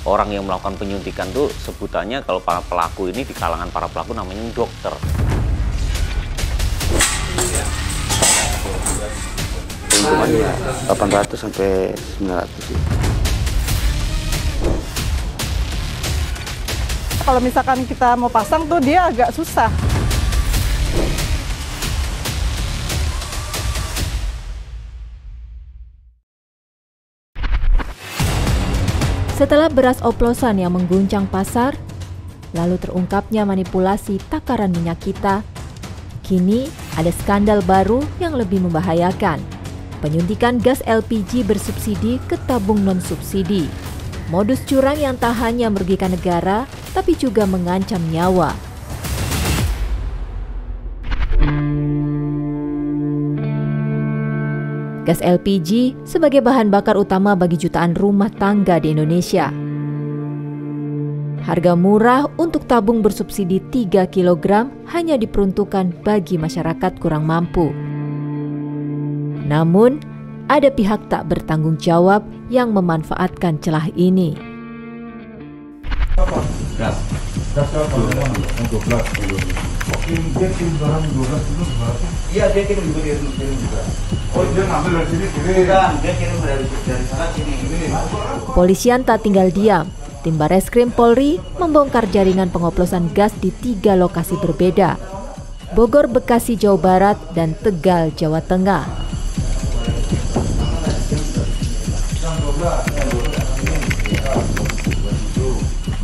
orang yang melakukan penyuntikan tuh sebutannya kalau para pelaku ini, di kalangan para pelaku namanya dokter. Hukumannya 800 sampai 900 sih. Kalau misalkan kita mau pasang tuh dia agak susah. Setelah beras oplosan yang mengguncang pasar, lalu terungkapnya manipulasi takaran minyak kita, kini ada skandal baru yang lebih membahayakan. Penyuntikan gas LPG bersubsidi ke tabung non-subsidi. Modus curang yang tak hanya merugikan negara, tapi juga mengancam nyawa. Gas LPG sebagai bahan bakar utama bagi jutaan rumah tangga di Indonesia. Harga murah untuk tabung bersubsidi 3 kg hanya diperuntukkan bagi masyarakat kurang mampu. Namun, ada pihak tak bertanggung jawab yang memanfaatkan celah ini. Gas berapa? 12 kilo. Dia kirim barang 12 kilo berapa? Iya, dia kirim juga. Oh, dia ngambil dari sini? Bukan, dia kirim dari sana sini. Kepolisian tak tinggal diam. Tim Bareskrim Polri membongkar jaringan pengoplosan gas di 3 lokasi berbeda. Bogor, Bekasi, Jawa Barat, dan Tegal, Jawa Tengah.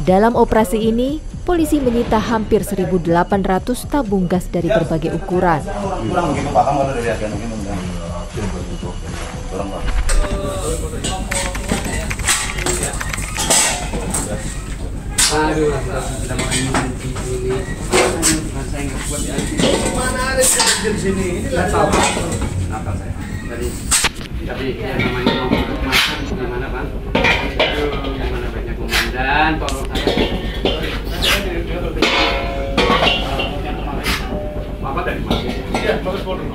Dalam operasi ini, polisi menyita hampir 1.800 tabung gas dari berbagai ukuran. Tapi yang namanya makan gimana Bang? Yang mana banyak komandan, tolong saya. Bapak dari mana? Iya, Bapak Polri.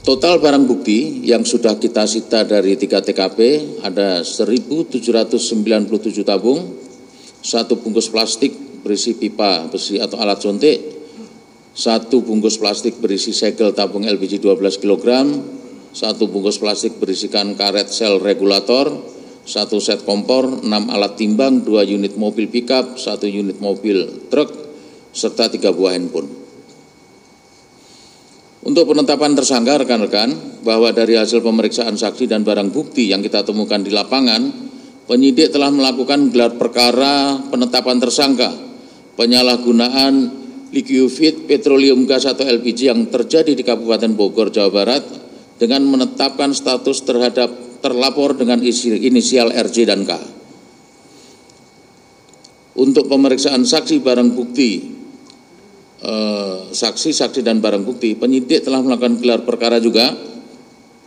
Total barang bukti yang sudah kita sita dari 3 TKP ada 1.797 tabung, 1 bungkus plastik berisi pipa besi atau alat suntik, 1 bungkus plastik berisi segel tabung LPG 12 kg, 1 bungkus plastik berisikan karet sel regulator, 1 set kompor, 6 alat timbang, 2 unit mobil pickup, 1 unit mobil truk, serta 3 buah handphone. Untuk penetapan tersangka, rekan-rekan, bahwa dari hasil pemeriksaan saksi dan barang bukti yang kita temukan di lapangan, penyidik telah melakukan gelar perkara penetapan tersangka, penyalahgunaan liquefied petroleum gas atau LPG yang terjadi di Kabupaten Bogor, Jawa Barat, dengan menetapkan status terhadap terlapor dengan inisial RJ dan K. Untuk pemeriksaan saksi barang bukti, saksi dan barang bukti, penyidik telah melakukan gelar perkara juga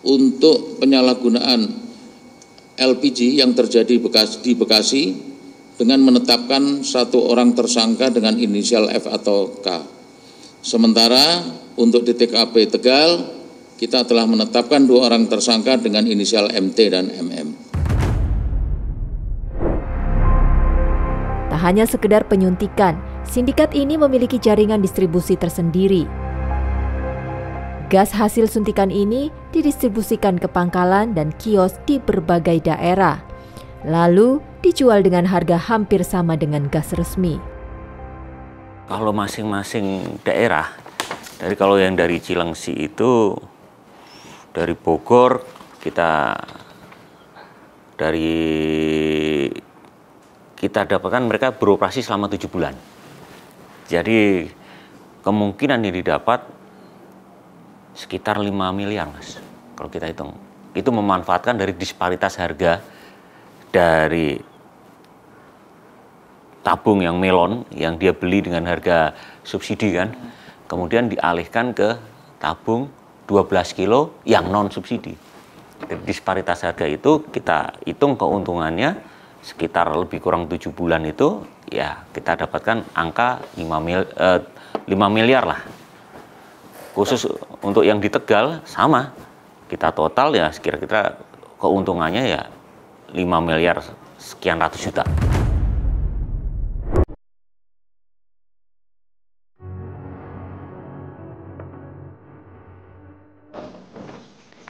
untuk penyalahgunaan LPG yang terjadi di Bekasi dengan menetapkan 1 orang tersangka dengan inisial F atau K. Sementara untuk di TKP Tegal, kita telah menetapkan 2 orang tersangka dengan inisial MT dan MM. Tak hanya sekedar penyuntikan, sindikat ini memiliki jaringan distribusi tersendiri. Gas hasil suntikan ini didistribusikan ke pangkalan dan kios di berbagai daerah, lalu dijual dengan harga hampir sama dengan gas resmi. Kalau masing-masing daerah, kalau yang dari Cilengsi itu, dari Bogor, kita dapatkan mereka beroperasi selama 7 bulan. Jadi kemungkinan ini didapat sekitar 5 miliar, Mas. Kalau kita hitung, itu memanfaatkan dari disparitas harga dari tabung yang melon yang dia beli dengan harga subsidi kan, kemudian dialihkan ke tabung 12 kilo yang non subsidi. Dari disparitas harga itu kita hitung keuntungannya sekitar lebih kurang 7 bulan itu, ya kita dapatkan angka 5 miliar lah. Khusus untuk yang di Tegal sama, kita total ya kira-kira keuntungannya ya 5 miliar sekian ratus juta.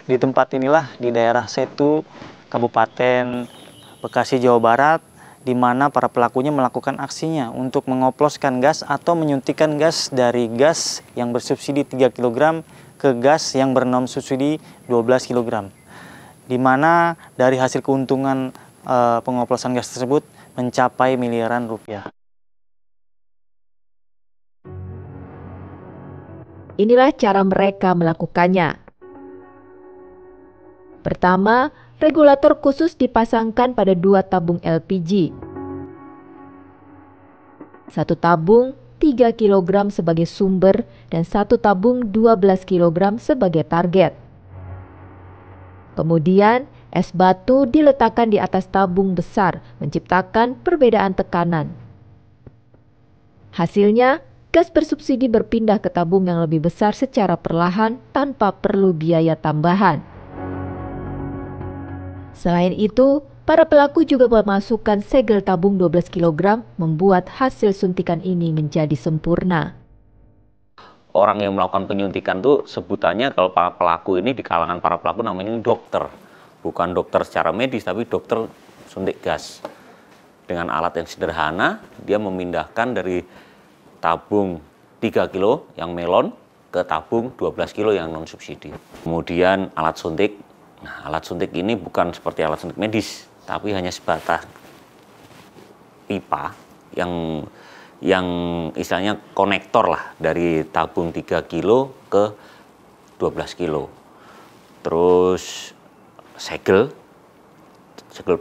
Di tempat inilah, di daerah Setu, Kabupaten Bekasi, Jawa Barat, di mana para pelakunya melakukan aksinya untuk mengoploskan gas atau menyuntikkan gas dari gas yang bersubsidi 3 kg ke gas yang bernom subsidi 12 kg. Di mana dari hasil keuntungan pengoplosan gas tersebut mencapai miliaran rupiah. Inilah cara mereka melakukannya. Pertama, regulator khusus dipasangkan pada 2 tabung LPG. 1 tabung 3 kg sebagai sumber dan 1 tabung 12 kg sebagai target. Kemudian, es batu diletakkan di atas tabung besar, menciptakan perbedaan tekanan. Hasilnya, gas bersubsidi berpindah ke tabung yang lebih besar secara perlahan tanpa perlu biaya tambahan. Selain itu, para pelaku juga memasukkan segel tabung 12 kg membuat hasil suntikan ini menjadi sempurna. Orang yang melakukan penyuntikan tuh sebutannya kalau para pelaku ini di kalangan para pelaku namanya dokter. Bukan dokter secara medis tapi dokter suntik gas. Dengan alat yang sederhana, dia memindahkan dari tabung 3 kilo yang melon ke tabung 12 kilo yang non subsidi. Kemudian alat suntik. Nah, alat suntik ini bukan seperti alat suntik medis, tapi hanya sebatas pipa yang istilahnya konektor lah dari tabung 3 kilo ke 12 kilo. Terus segel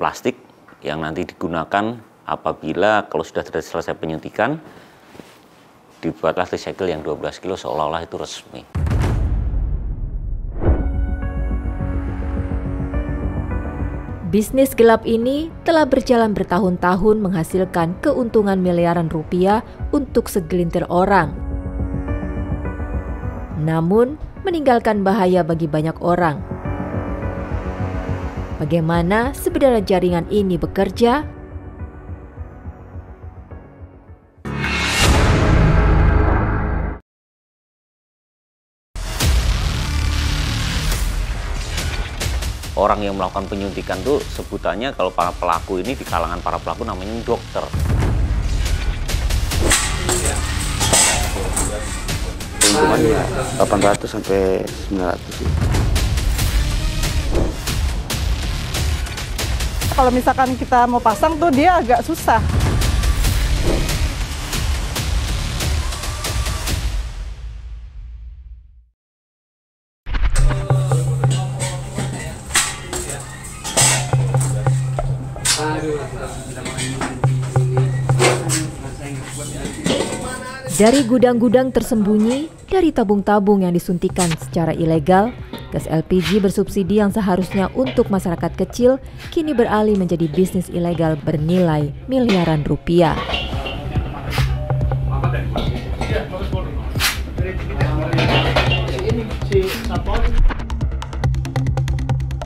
plastik yang nanti digunakan apabila kalau sudah selesai penyuntikan, dibuatlah segel yang 12 kilo seolah-olah itu resmi. Bisnis gelap ini telah berjalan bertahun-tahun menghasilkan keuntungan miliaran rupiah untuk segelintir orang. Namun, meninggalkan bahaya bagi banyak orang. Bagaimana sebenarnya jaringan ini bekerja? Orang yang melakukan penyuntikan tuh sebutannya kalau para pelaku ini di kalangan para pelaku namanya dokter. Keuntungannya 800 sampai 900 sih. Kalau misalkan kita mau pasang tuh dia agak susah. Dari gudang-gudang tersembunyi, dari tabung-tabung yang disuntikan secara ilegal, gas LPG bersubsidi yang seharusnya untuk masyarakat kecil kini beralih menjadi bisnis ilegal bernilai miliaran rupiah.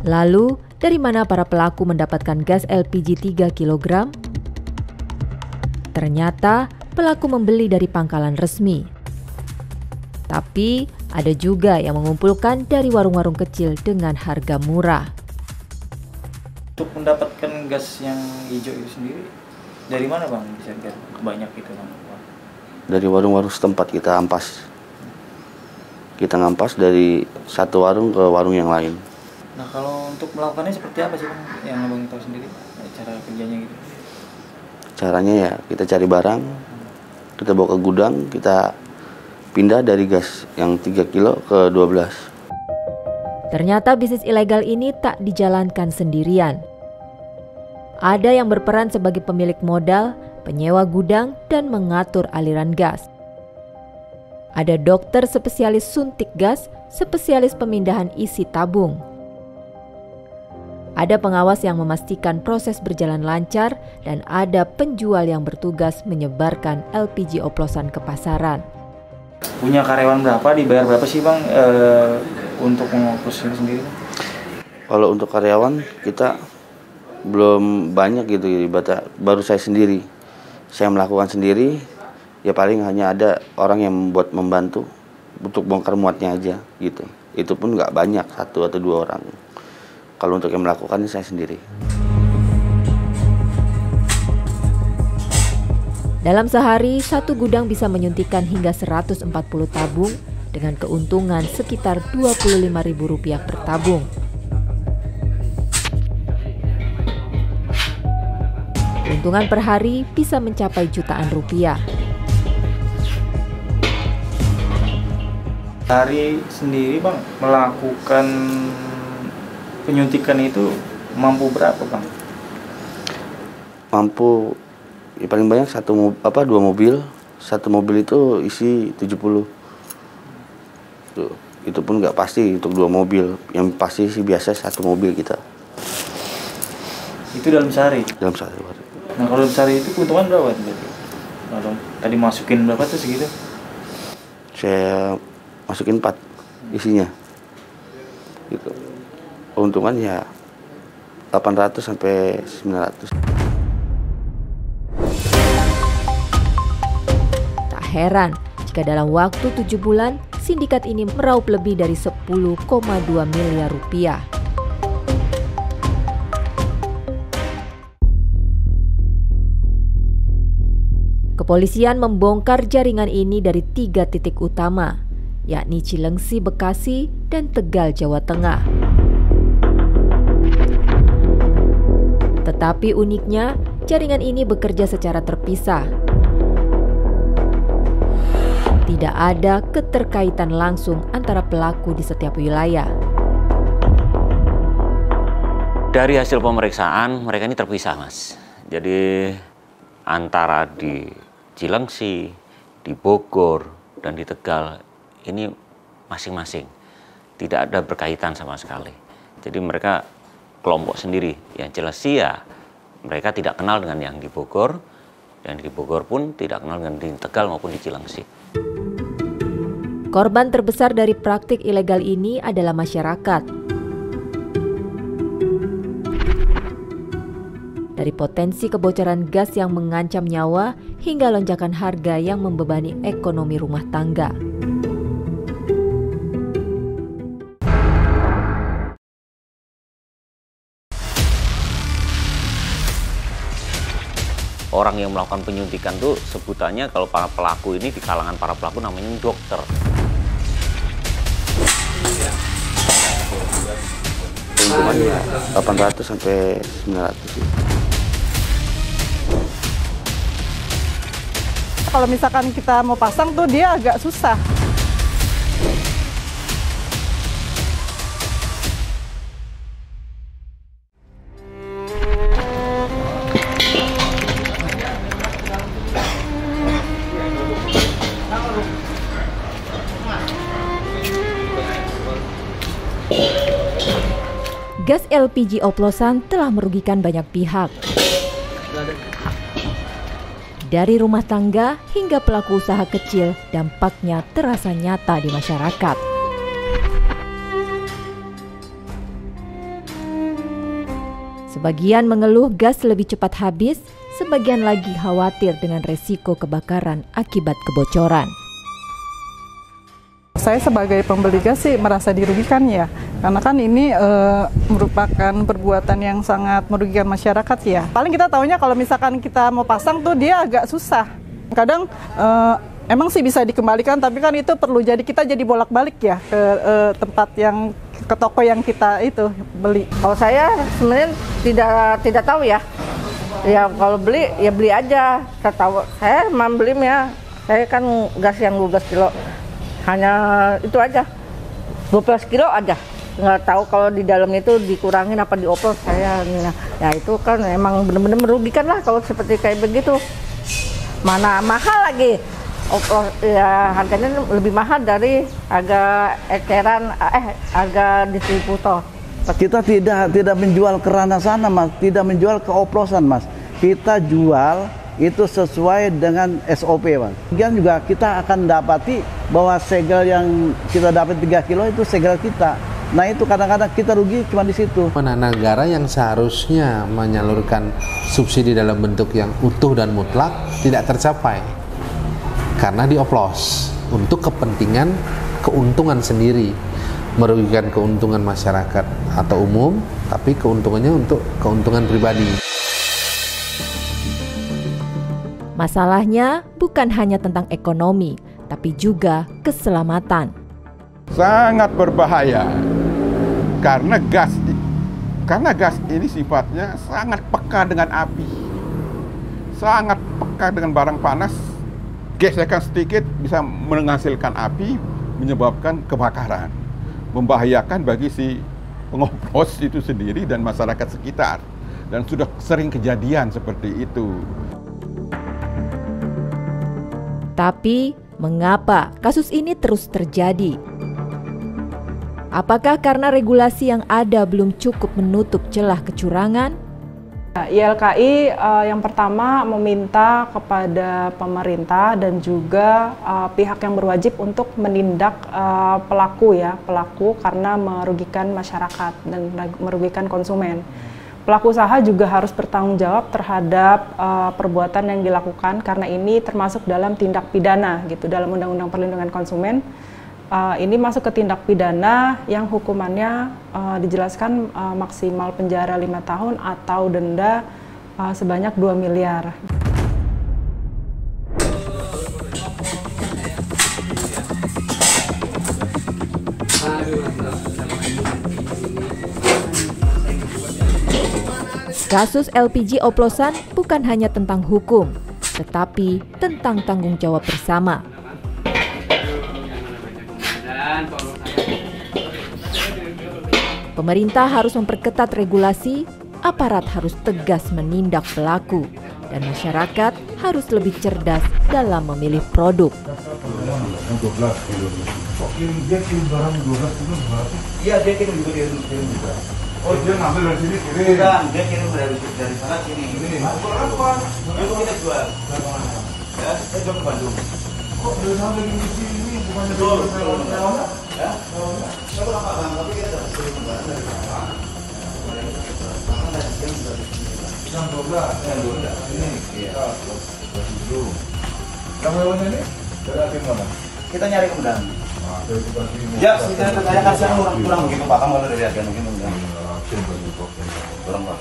Lalu, dari mana para pelaku mendapatkan gas LPG 3 kg? Ternyata, pelaku membeli dari pangkalan resmi. Tapi ada juga yang mengumpulkan dari warung-warung kecil dengan harga murah. Untuk mendapatkan gas yang hijau itu sendiri, dari mana Bang bisa banyak itu Bang? Dari warung-warung setempat kita ampas. Kita ngampas dari satu warung ke warung yang lain. Nah, kalau untuk melakukannya seperti apa sih Bang? Yang Abang tahu sendiri cara kerjanya gitu? Caranya ya kita cari barang, kita bawa ke gudang, kita pindah dari gas yang 3 kilo ke 12. Ternyata bisnis ilegal ini tak dijalankan sendirian. Ada yang berperan sebagai pemilik modal, penyewa gudang, dan mengatur aliran gas. Ada dokter spesialis suntik gas, spesialis pemindahan isi tabung. Ada pengawas yang memastikan proses berjalan lancar dan ada penjual yang bertugas menyebarkan LPG oplosan ke pasaran. Punya karyawan berapa, dibayar berapa sih Bang untuk mengoplos ini sendiri? Kalau untuk karyawan kita belum banyak gitu, baru saya sendiri. Saya melakukan sendiri, ya paling hanya ada orang yang membantu untuk bongkar muatnya aja gitu. Itu pun nggak banyak, 1 atau 2 orang. Kalau untuk yang melakukannya saya sendiri. Dalam sehari, satu gudang bisa menyuntikkan hingga 140 tabung dengan keuntungan sekitar Rp25.000 per tabung. Keuntungan per hari bisa mencapai jutaan rupiah. Hari sendiri Bang melakukan penyuntikan itu mampu berapa Bang? Mampu ya paling banyak 2 mobil. 1 mobil itu isi 70. Tuh, itu pun nggak pasti untuk 2 mobil. Yang pasti sih biasa 1 mobil kita. Itu dalam sehari? Dalam sehari. Nah kalau dalam sehari itu keuntungan berapa berarti? Kalau tadi masukin berapa tuh segitu? Saya masukin 4 isinya. Gitu. Keuntungan ya 800 sampai 900. Tak heran jika dalam waktu 7 bulan, sindikat ini meraup lebih dari 10,2 miliar rupiah. Kepolisian membongkar jaringan ini dari 3 titik utama, yakni Cilengsi, Bekasi, dan Tegal, Jawa Tengah. Tetapi uniknya, jaringan ini bekerja secara terpisah. Tidak ada keterkaitan langsung antara pelaku di setiap wilayah. Dari hasil pemeriksaan, mereka ini terpisah, Mas. Jadi antara di Cilengsi, di Bogor, dan di Tegal ini masing-masing tidak ada berkaitan sama sekali. Jadi mereka kelompok sendiri. Yang jelas sih ya mereka tidak kenal dengan yang di Bogor, dan di Bogor pun tidak kenal dengan di Tegal maupun di Cilengsi. Korban terbesar dari praktik ilegal ini adalah masyarakat. Dari potensi kebocoran gas yang mengancam nyawa hingga lonjakan harga yang membebani ekonomi rumah tangga. Orang yang melakukan penyuntikan tuh sebutannya kalau para pelaku ini, di kalangan para pelaku namanya dokter. Keuntungannya 800 sampai 900. Kalau misalkan kita mau pasang tuh dia agak susah. Gas LPG oplosan telah merugikan banyak pihak. Dari rumah tangga hingga pelaku usaha kecil, dampaknya terasa nyata di masyarakat. Sebagian mengeluh gas lebih cepat habis, sebagian lagi khawatir dengan resiko kebakaran akibat kebocoran. Saya sebagai pembeli gas sih merasa dirugikan ya, karena kan ini merupakan perbuatan yang sangat merugikan masyarakat ya. Paling kita taunya kalau misalkan kita mau pasang tuh dia agak susah. Kadang emang sih bisa dikembalikan, tapi kan itu perlu kita jadi bolak-balik ya ke tempat yang ke toko yang kita itu beli. Kalau saya sebenarnya tidak tahu ya. Ya kalau beli ya beli aja. Saya membelinya, saya kan gas yang 12 kilo. Hanya itu aja, 12 kilo aja. Nggak tahu kalau di dalam itu dikurangin apa dioplos saya. Ya itu kan emang benar-benar merugikan lah kalau seperti kayak begitu. Mana mahal lagi, oplos ya harganya lebih mahal dari harga eceran, harga distributor. Kita tidak menjual ke ranah sana, Mas. Tidak menjual ke oplosan, Mas. Kita jual itu sesuai dengan SOP, Mas. Kemudian juga kita akan dapati bahwa segel yang kita dapat 3 kilo itu segel kita. Nah itu kadang-kadang kita rugi cuma di situ. Mana negara yang seharusnya menyalurkan subsidi dalam bentuk yang utuh dan mutlak tidak tercapai karena dioplos untuk kepentingan keuntungan sendiri, merugikan keuntungan masyarakat atau umum, tapi keuntungannya untuk keuntungan pribadi. Masalahnya bukan hanya tentang ekonomi, tapi juga keselamatan. Sangat berbahaya karena gas ini sifatnya sangat peka dengan api, sangat peka dengan barang panas. Gesekan sedikit bisa menghasilkan api, menyebabkan kebakaran, membahayakan bagi si pengoplos itu sendiri dan masyarakat sekitar, dan sudah sering kejadian seperti itu. Tapi mengapa kasus ini terus terjadi? Apakah karena regulasi yang ada belum cukup menutup celah kecurangan? YLKI yang pertama meminta kepada pemerintah dan juga pihak yang berwajib untuk menindak pelaku karena merugikan masyarakat dan merugikan konsumen. Pelaku usaha juga harus bertanggung jawab terhadap perbuatan yang dilakukan karena ini termasuk dalam tindak pidana gitu dalam Undang-Undang Perlindungan Konsumen. Ini masuk ke tindak pidana yang hukumannya dijelaskan maksimal penjara 5 tahun atau denda sebanyak 2 miliar. Kasus LPG oplosan bukan hanya tentang hukum, tetapi tentang tanggung jawab bersama. Pemerintah harus memperketat regulasi, aparat harus tegas menindak pelaku, dan masyarakat harus lebih cerdas dalam memilih produk. Dia kirim barang 12 kilo berarti? Iya, dia kirim juga. Oh, dia ngambil dari sini kirim? Bukan, dia kirim dari sana sini. Ini apa? Itu kita jual. Ya, saya jual ke Bandung. Kok dari sana lagi di sini? Bukannya dari sana? Ya? Saya pulang Pak Bang, tapi kita dapat kirim barang dari sana. Bahkan dari kirim juga di sini. Yang 12? Yang 12. Ini? Iya. 12. Yang lewatnya ini? Dari akhir mana? Kita nyari kemudahan. Ya, saya kasih orang pulang begitu Pak, kamu ada dari agen mungkin. Kurang Pak.